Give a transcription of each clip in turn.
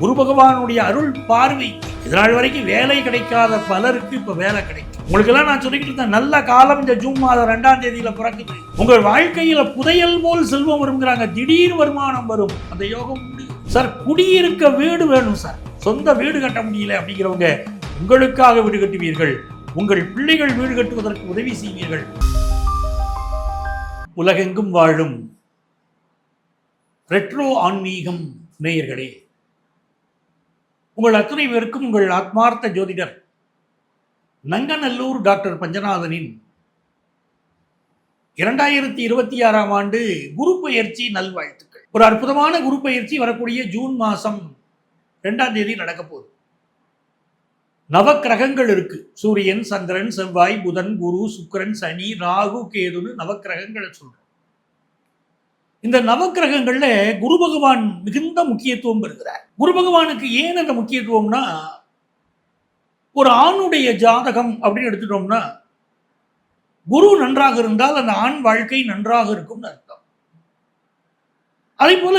குரு பகவானுடைய அருள் பார்வை இதனால் வரைக்கும் வேலை கிடைக்காத பலருக்கு இப்ப வேலை கிடைக்கும். உங்களுக்கு எல்லாம் நான் சொல்லிக்கிட்டு இருந்தேன், நல்ல காலம் இந்த ஜூன் மாதம் 2ஆம் தேதியில பிறக்குது. உங்கள் வாழ்க்கையில புதையல் போல் செல்வம் வருங்கிறாங்க, திடீர் வருமானம் வரும். அந்த யோகம் உண்டு சார். குடியிருக்க வீடு வேணும் சார், சொந்த வீடு கட்ட முடியல அப்படிங்கிறவங்க உங்களுக்காக வீடு கட்டுவீர்கள். உங்கள் பிள்ளைகள் வீடு கட்டுவதற்கு உதவி செய்வீர்கள். உலகெங்கும் வாழும் ரெட்ரோ ஆன்மீகம் நேயர்களே, உங்கள் அத்துணை பேருக்கும் உங்கள் ஆத்மார்த்த ஜோதிடர் நங்கநல்லூர் டாக்டர் பஞ்சநாதனின் 2026ஆம் ஆண்டு குரு பெயர்ச்சி நல்வாழ்த்துக்கள். ஒரு அற்புதமான குரு பெயர்ச்சி வரக்கூடிய ஜூன் மாதம் 2ஆம் தேதி நடக்க போகுது. நவக்கிரகங்கள் இருக்கு. சூரியன், சந்திரன், செவ்வாய், புதன், குரு, சுக்கிரன், சனி, ராகு, கேதுன்னு நவக்கிரகங்களை சொல்றோம். இந்த நவக்கிரகங்கள்ல குரு பகவான் மிகுந்த முக்கியத்துவம் பெறுகிறார். குரு பகவானுக்கு ஏன் அந்த முக்கியத்துவம்னா, ஒரு ஆணுடைய ஜாதகம் அப்படின்னு எடுத்துட்டோம்னா குரு நன்றாக இருந்தால் அந்த ஆண் வாழ்க்கை நன்றாக இருக்கும்னு அர்த்தம். அதே போல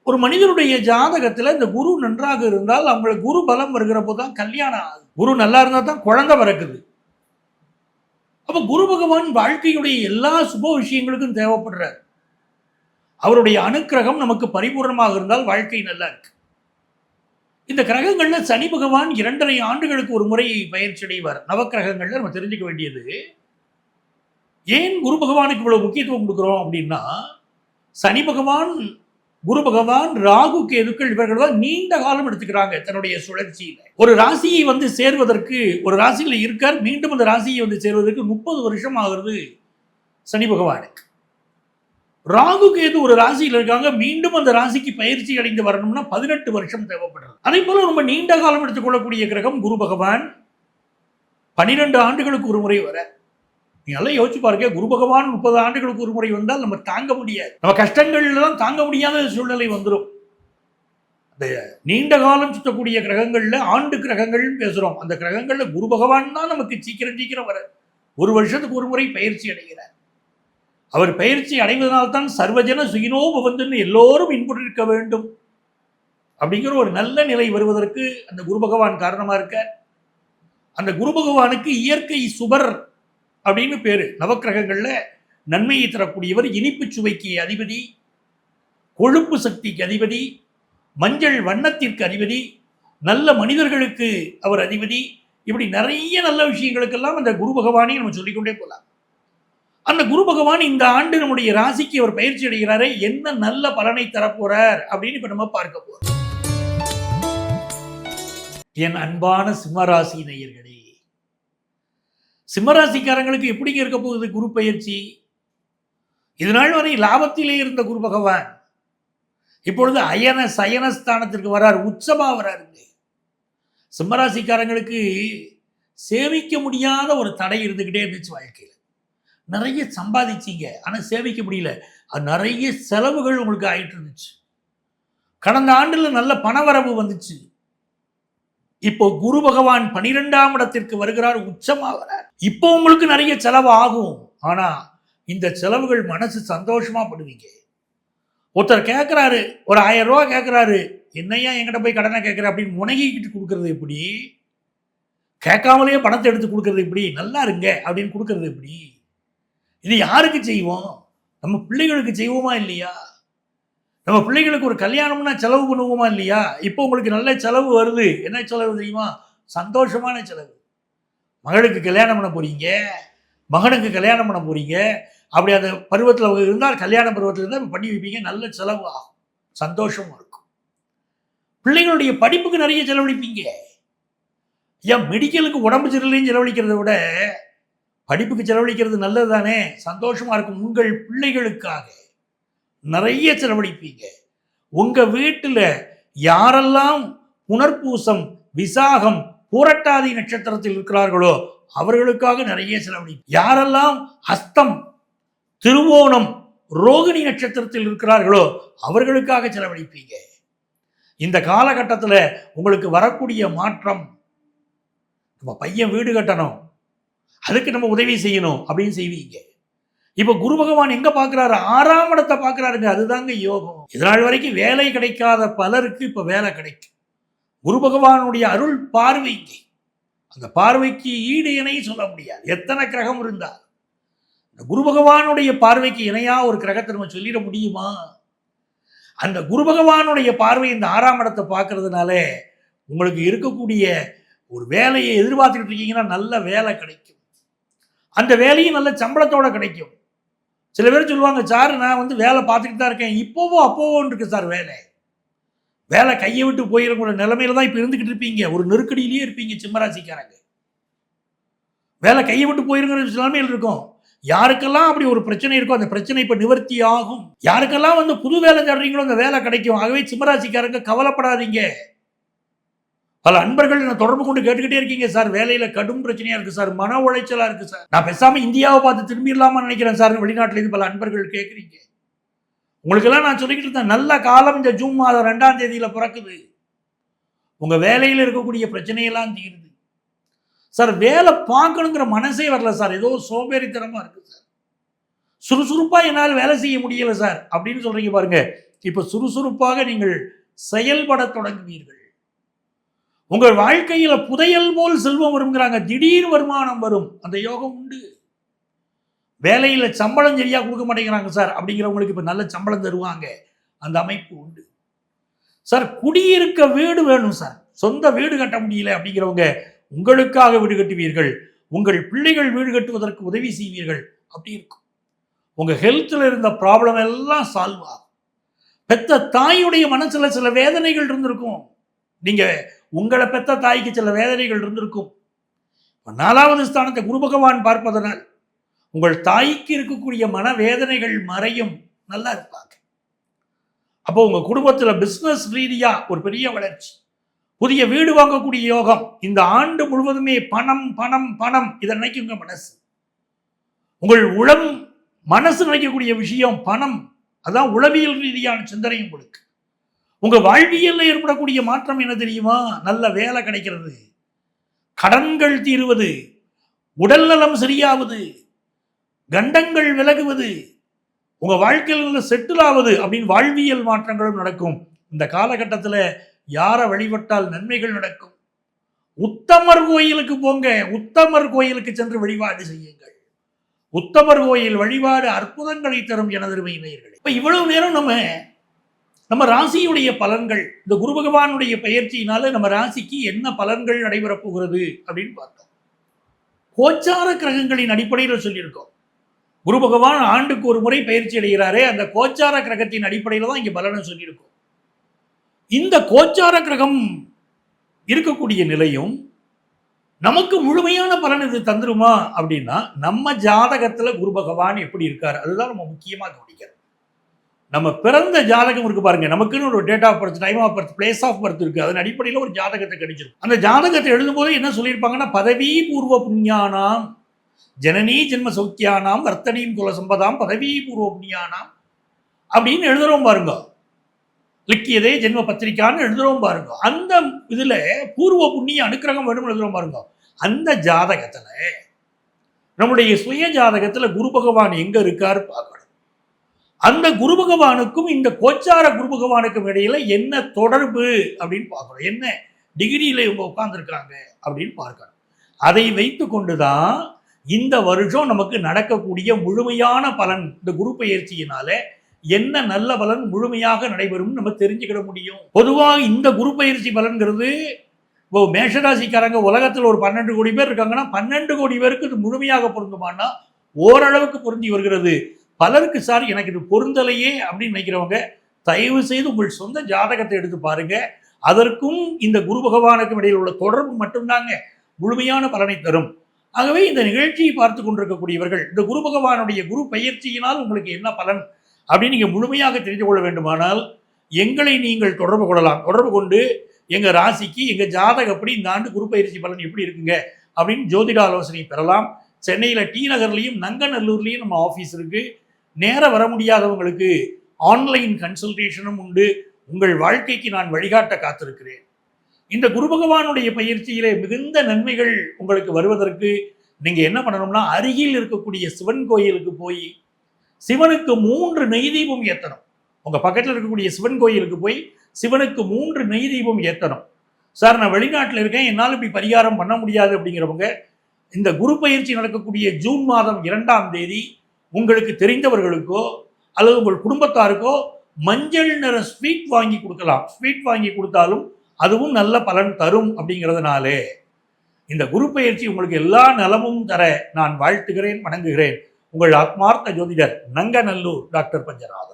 ஒரு மனிதனுடைய ஜாதகத்துல இந்த குரு நன்றாக இருந்தால் அவங்களுக்கு குரு பலம் வருகிற போதுதான் கல்யாணம் ஆகுது. குரு நல்லா இருந்தா தான் குழந்தை பிறக்குது. அப்ப குரு பகவான் வாழ்க்கையுடைய எல்லா சுப விஷயங்களுக்கும் தேவைப்படுறார். அவருடைய அனுக்கிரகம் நமக்கு பரிபூர்ணமாக இருந்தால் வாழ்க்கை நல்லா இருக்கு. இந்த கிரகங்கள்ல சனி பகவான் 2.5 ஆண்டுகளுக்கு ஒரு முறை பயிற்சி அடைவார். நவக்கிரகங்கள்ல நம்ம தெரிஞ்சுக்க வேண்டியது, ஏன் குரு பகவானுக்கு இவ்வளவு முக்கியத்துவம் கொடுக்குறோம் அப்படின்னா, சனி பகவான், குரு பகவான், ராகு, கேதுக்கள் இவர்கள் தான் நீண்ட காலம் எடுத்துக்கிறாங்க தன்னுடைய சுழற்சியில. ஒரு ராசியை வந்து சேர்வதற்கு, ஒரு ராசியில இருக்கார், மீண்டும் அந்த ராசியை வந்து சேர்வதற்கு 30 வருஷம் ஆகுறது சனி பகவானுக்கு. ராகு கேது ஒரு ராசியில் இருக்காங்க, மீண்டும் அந்த ராசிக்கு பயிற்சி அடைந்து வரணும்னா 18 வருஷம் தேவைப்படுறது. அதே போல ரொம்ப நீண்ட காலம் எடுத்துக்கொள்ளக்கூடிய கிரகம் குரு பகவான். 12 ஆண்டுகளுக்கு ஒரு முறை வர. நீங்க எல்லாம் யோசிச்சு பாருங்க, குரு பகவான் 30 ஆண்டுகளுக்கு ஒரு முறை வந்தால் நம்ம தாங்க முடியாது. நம்ம கஷ்டங்கள்ல தான் தாங்க முடியாத சூழ்நிலை வந்துடும். அந்த நீண்ட காலம் சுற்றக்கூடிய கிரகங்கள்ல ஆண்டு கிரகங்கள் பேசுறோம். அந்த கிரகங்கள்ல குரு பகவான் தான் நமக்கு சீக்கிரம் வர. ஒரு வருஷத்துக்கு ஒரு முறை பயிற்சி அடைகிறார். அவர் பயிற்சி அடைவதனால்தான் சர்வஜன சுகினோ பவந்துன்னு எல்லோரும் இன்புற்றிருக்க வேண்டும் அப்படிங்கிற ஒரு நல்ல நிலை வருவதற்கு அந்த குரு பகவான் காரணமா இருக்க. அந்த குரு பகவானுக்கு இயற்கை சுபர் அப்படின்னு பேரு. நவக்கிரகங்கள்ல நன்மையை தரக்கூடியவர், இனிப்பு சுவைக்கு அதிபதி, கொழுப்பு சக்திக்கு அதிபதி, மஞ்சள் வண்ணத்திற்கு அதிபதி, நல்ல மனிதர்களுக்கு அவர் அதிபதி. இப்படி நிறைய நல்ல விஷயங்களுக்கெல்லாம் அந்த குரு பகவானை நம்ம சொல்லிக்கொண்டே போகலாம். அந்த குரு பகவான் இந்த ஆண்டு நம்முடைய ராசிக்கு அவர் பயிற்சி அடைகிறாரே, என்ன நல்ல பலனை தரப்போறார் அப்படின்னு இப்ப நம்ம பார்க்க போறோம். என் அன்பான சிம்மராசி நேயர்களே, சிம்மராசிக்காரங்களுக்கு எப்படிங்க இருக்க போகுது குரு பயிற்சி? இதனால் வரை லாபத்திலே இருந்த குரு பகவான் இப்பொழுது அயன சயனஸ்தானத்திற்கு வரார், உச்சமா வராருங்க. சிம்மராசிக்காரங்களுக்கு சேமிக்க முடியாத ஒரு தடை இருந்துகிட்டே இருந்துச்சு வாழ்க்கையில். நிறைய சம்பாதிச்சிங்க, ஆனால் சேமிக்க முடியல. அது நிறைய செலவுகள் உங்களுக்கு ஆயிட்டு இருந்துச்சு. கடந்த ஆண்டுல நல்ல பணவரவு வந்துச்சு. இப்போ குரு பகவான் 12ஆம் இடத்திற்கு வருகிறார், உச்சமாகிறார். இப்போ உங்களுக்கு நிறைய செலவு ஆகும், ஆனா இந்த செலவுகள் மனசு சந்தோஷமா படுவீங்க. ஒருத்தர் கேட்கிறாரு, ஒரு 1000 ரூபா கேட்கிறாரு, என்னையா என்கிட்ட போய் கடனை கேட்கிற அப்படின்னு முனகிக்கிட்டு கொடுக்கறது எப்படி? கேட்காமலேயே பணத்தை எடுத்து கொடுக்கறது எப்படி? நல்லா இருங்க அப்படின்னு கொடுக்கறது எப்படி? இது யாருக்கு செய்வோம்? நம்ம பிள்ளைகளுக்கு செய்வோமா இல்லையா? நம்ம பிள்ளைகளுக்கு ஒரு கல்யாணம்னா செலவு பண்ணுவோமா இல்லையா? இப்போ உங்களுக்கு நல்ல செலவு வருது. என்ன செலவு தெரியுமா? சந்தோஷமான செலவு. மகளுக்கு கல்யாணம் பண்ண போறீங்க, மகனுக்கு கல்யாணம் பண்ண போறீங்க. அப்படி அந்த பருவத்தில் இருந்தால், கல்யாண பருவத்தில் இருந்தால் பண்ணி வைப்பீங்க. நல்ல செலவு ஆகும், சந்தோஷமும் இருக்கும். பிள்ளைகளுடைய படிப்புக்கு நிறைய செலவழிப்பீங்க. ஏன் மெடிக்கலுக்கு உடம்பு சரியில்லைன்னு செலவழிக்கிறத விட படிப்புக்கு செலவழிக்கிறது நல்லது தானே, சந்தோஷமா இருக்கும். உங்கள் பிள்ளைகளுக்காக நிறைய செலவழிப்பீங்க. உங்க வீட்டில் யாரெல்லாம் புனர்பூசம், விசாகம், பூரட்டாதி நட்சத்திரத்தில் இருக்கிறார்களோ அவர்களுக்காக நிறைய செலவழிப்பீங்க. யாரெல்லாம் ஹஸ்தம், திருவோணம், ரோகிணி நட்சத்திரத்தில் இருக்கிறார்களோ அவர்களுக்காக செலவழிப்பீங்க. இந்த காலகட்டத்தில் உங்களுக்கு வரக்கூடிய மாற்றம், நம்ம பையன் வீடு கட்டணும், அதுக்கு நம்ம உதவி செய்யணும் அப்படின்னு செய்வீங்க. இப்ப குரு பகவான் எங்க பார்க்கிறாரு? 6ஆம் இடத்தை பார்க்கிறாருங்க. அதுதாங்க யோகம். இதனால் வரைக்கும் வேலை கிடைக்காத பலருக்கு இப்ப வேலை கிடைக்கும். குரு பகவானுடைய அருள் பார்வைக்கு, அந்த பார்வைக்கு ஈடு இணை சொல்ல முடியாது. எத்தனை கிரகம் இருந்தா இந்த குரு பகவானுடைய பார்வைக்கு இணையா ஒரு கிரகத்தை நம்ம சொல்லிட முடியுமா? அந்த குரு பகவானுடைய பார்வை இந்த 6ஆம் இடத்தை பார்க்கறதுனால உங்களுக்கு இருக்கக்கூடிய ஒரு வேலையை எதிர்பார்த்துக்கிட்டு இருக்கீங்கன்னா நல்ல வேலை கிடைக்கும். அந்த வேலையும் நல்ல சம்பளத்தோட கிடைக்கும். சில பேர் சொல்லுவாங்க, சார் நான் வேலை பார்த்துக்கிட்டு தான் இருக்கேன், இப்போவோ அப்போவோன்னு இருக்கு சார் வேலை கையை விட்டு போயிருக்கிற நிலைமையில தான் இப்போ இருந்துகிட்டு இருப்பீங்க. ஒரு நெருக்கடியிலேயே இருப்பீங்க. சிம்மராசிக்காரங்க வேலை கையை விட்டு போயிருங்கிற நிலைமையில் இருக்கும். யாருக்கெல்லாம் அப்படி ஒரு பிரச்சனை இருக்கோ அந்த பிரச்சனை இப்போ நிவர்த்தி ஆகும். யாருக்கெல்லாம் புது வேலை தேடுறீங்களோ அந்த வேலை கிடைக்கும். ஆகவே சிம்மராசிக்காரங்க கவலைப்படாதீங்க. பல அன்பர்கள் நான் தொடர்பு கொண்டு கேட்டுக்கிட்டே இருக்கீங்க, சார் வேலையில கடும் பிரச்சனையா இருக்கு சார், மன உளைச்சலா இருக்கு சார், நான் பேசாம இந்தியாவை பார்த்து திரும்பிடலாமா நினைக்கிறேன் சார், வெளிநாட்டுல இருந்து பல அன்பர்கள் கேட்குறீங்க. உங்களுக்கெல்லாம் நான் சொல்லிக்கிட்டு இருந்தேன், நல்ல காலம் இந்த ஜூன் மாதம் 2ஆம் தேதியில பிறக்குது. உங்க வேலையில் இருக்கக்கூடிய பிரச்சனையெல்லாம் தீருது சார். வேலை பார்க்கணுங்கிற மனசே வரல சார், ஏதோ சோம்பேறித்தனமா இருக்கு சார், சுறுசுறுப்பா என்னால் வேலை செய்ய முடியல சார் அப்படின்னு சொல்றீங்க பாருங்க. இப்ப சுறுசுறுப்பாக நீங்கள் செயல்பட தொடங்குவீர்கள். உங்கள் வாழ்க்கையில புதையல் போல் செல்வம் வருங்கிறாங்க, திடீர் வருமானம் வரும், அந்த யோகம் உண்டு. வேலையில சம்பளம் சரியா கொடுக்க மாட்டேங்கிறாங்க சார் அப்படிங்கிறவங்களுக்கு இப்ப நல்ல சம்பளம் தருவாங்க, அந்த அமைப்பு உண்டு சார். குடியிருக்க வீடு வேணும் சார், சொந்த வீடு கட்ட முடியல அப்படிங்கிறவங்க உங்களுக்காக வீடு கட்டுவீர்கள். உங்கள் பிள்ளைகள் வீடு கட்டுவதற்கு உதவி செய்வீர்கள். அப்படி இருக்கும். உங்க ஹெல்த்ல இருந்த ப்ராப்ளம் எல்லாம் சால்வ் ஆகும். பெத்த தாயுடைய மனசுல சில வேதனைகள் இருந்திருக்கும். நீங்க உங்களை பெத்த தாய்க்கு சில வேதனைகள் இருந்திருக்கும். 4வது ஸ்தானத்தை குரு பகவான் பார்ப்பதனால் உங்கள் தாய்க்கு இருக்கக்கூடிய மனவேதனைகள் மறையும், நல்லா இருப்பாங்க. அப்போ உங்க குடும்பத்துல பிசினஸ் ரீதியா ஒரு பெரிய வளர்ச்சி, புதிய வீடு வாங்கக்கூடிய யோகம். இந்த ஆண்டு முழுவதுமே பணம் பணம் பணம் இதை நினைக்குங்க மனசு. உங்கள் மனசு நினைக்கக்கூடிய விஷயம் பணம். அதான் உளவியல் ரீதியான சிந்தனை உங்களுக்கு. உங்க வாழ்வியல்ல ஏற்படக்கூடிய மாற்றம் என்ன தெரியுமா? நல்ல வேலை கிடைக்கிறது, கடன்கள் தீருவது, உடல் நலம் சரியாவது, கண்டங்கள் விலகுவது, உங்க வாழ்க்கையில் செட்டில் ஆவது அப்படின்னு வாழ்வியல் மாற்றங்களும் நடக்கும். இந்த காலகட்டத்தில் யாரை வழிபட்டால் நன்மைகள் நடக்கும்? உத்தமர் கோயிலுக்கு போங்க, உத்தமர் கோயிலுக்கு சென்று வழிபாடு செய்யுங்கள். உத்தமர் கோயில் வழிபாடு அற்புதங்களை தரும் எனதருமை நேயர்களே. இப்ப இவ்வளவு நேரம் நம்ம ராசியுடைய பலன்கள், இந்த குரு பகவானுடைய பெயர்ச்சியினால நம்ம ராசிக்கு என்ன பலன்கள் நடைபெறப் போகிறது அப்படின்னு பார்த்தோம். கோச்சார கிரகங்களின் அடிப்படையில் சொல்லியிருக்கோம். குரு பகவான் ஆண்டுக்கு ஒரு முறை பயிற்சி அடைகிறாரே, அந்த கோச்சார கிரகத்தின் அடிப்படையில் தான் இங்கே பலனை சொல்லியிருக்கோம். இந்த கோச்சார கிரகம் இருக்கக்கூடிய நிலையும் நமக்கு முழுமையான பலன் இது தந்துருமா அப்படின்னா, நம்ம ஜாதகத்துல குரு பகவான் எப்படி இருக்காரு அதுதான் நம்ம முக்கியமாக கவனிக்கிறோம். நம்ம பிறந்த ஜாதகம் இருக்கு பாருங்க, நமக்குன்னு ஒரு date of birth, time of birth, place of birth இருக்கு. அதன் அடிப்படையில் ஒரு ஜாதகத்தை கிடைச்சிருக்கும். அந்த ஜாதகத்தை எழுதும்போது என்ன சொல்லியிருப்பாங்கன்னா, பதவி பூர்வ புண்ணியானாம் ஜனனி ஜென்ம சௌக்கியானாம் வர்த்தனீம் குல சம்பதாம் பதவி பூர்வ புண்ணியானாம் அப்படின்னு எழுதுறோம் பாருங்க. லிக்கியதே ஜென்ம பத்திரிக்கான்னு எழுதுறோம் பாருங்க. அந்த இதுல பூர்வ புண்ணிய அனுக்கிரகம் வேணும் எழுதுறோம் பாருங்க. அந்த ஜாதகத்துல நம்முடைய சுய ஜாதகத்துல குரு பகவான் எங்க இருக்காரு பார்க்கணும். அந்த குரு பகவானுக்கும் இந்த கோச்சார குரு பகவானுக்கும் இடையில என்ன தொடர்பு அப்படின்னு பார்க்கணும். என்ன டிகிரியில இவங்க உட்கார்ந்துருக்காங்க அப்படின்னு பார்க்கணும். அதை வைத்து கொண்டுதான் இந்த வருஷம் நமக்கு நடக்கக்கூடிய முழுமையான பலன், இந்த குரு பயிற்சியினால என்ன நல்ல பலன் முழுமையாக நடைபெறும் நம்ம தெரிஞ்சுக்கிட முடியும். பொதுவாக இந்த குரு பயிற்சி பலன்கிறது, இப்போ மேஷராசிக்காரங்க உலகத்தில் ஒரு 12 கோடி பேர் இருக்காங்கன்னா 12 கோடி பேருக்கு இது முழுமையாக பொருந்துமானா ஓரளவுக்கு பொருந்தி வருகிறது. பலருக்கு சார் எனக்கு இது பொருந்தலையே அப்படின்னு நினைக்கிறவங்க தயவு செய்து உங்கள் சொந்த ஜாதகத்தை எடுத்து பாருங்க. அதற்கும் இந்த குரு பகவானுக்கும் இடையில் உள்ள தொடர்பு மட்டும்தாங்க முழுமையான பலனை தரும். ஆகவே இந்த நிகழ்ச்சியை பார்த்து கொண்டிருக்கக்கூடியவர்கள் இந்த குரு பகவானுடைய குரு பயிற்சியினால் உங்களுக்கு என்ன பலன் அப்படின்னு நீங்கள் முழுமையாக தெரிந்து கொள்ள வேண்டுமானால் எங்களை நீங்கள் தொடர்பு கொள்ளலாம். தொடர்பு கொண்டு எங்கள் ராசிக்கு எங்கள் ஜாதகப்படி இந்த ஆண்டு குரு பயிற்சி பலன் எப்படி இருக்குங்க அப்படின்னு ஜோதிட ஆலோசனை பெறலாம். சென்னையில் டி நகர்லையும் நங்கநல்லூர்லையும் நம்ம ஆஃபீஸ் இருக்குது. நேராக வர முடியாதவங்களுக்கு ஆன்லைன் கன்சல்டேஷனும் உண்டு. உங்கள் வாழ்க்கைக்கு நான் வழிகாட்ட காத்திருக்கிறேன். இந்த குரு பகவானுடைய பயிற்சியிலே மிகுந்த நன்மைகள் உங்களுக்கு வருவதற்கு நீங்கள் என்ன பண்ணணும்னா, அருகில் இருக்கக்கூடிய சிவன் கோயிலுக்கு போய் சிவனுக்கு 3 நெய் தீபம் ஏற்றணும். உங்கள் பக்கத்தில் இருக்கக்கூடிய சிவன் கோயிலுக்கு போய் சிவனுக்கு 3 நெய் தீபம் ஏற்றணும். சார் நான் வெளிநாட்டில் இருக்கேன், என்னால் இப்படி பரிகாரம் பண்ண முடியாது அப்படிங்கிறவங்க இந்த குரு பயிற்சி நடக்கக்கூடிய ஜூன் மாதம் 2ஆம் தேதி உங்களுக்கு தெரிந்தவர்களுக்கோ அல்லது உங்கள் குடும்பத்தாருக்கோ மஞ்சள் நிற ஸ்வீட் வாங்கி கொடுக்கலாம். ஸ்வீட் வாங்கி கொடுத்தாலும் அதுவும் நல்ல பலன் தரும். அப்படிங்கிறதுனாலே இந்த குரு பயிற்சி உங்களுக்கு எல்லா நலமும் தர நான் வாழ்த்துகிறேன், வணங்குகிறேன். உங்கள் ஆத்மார்த்த ஜோதிடர் நங்கநல்லூர் டாக்டர் பஞ்சநாதன்.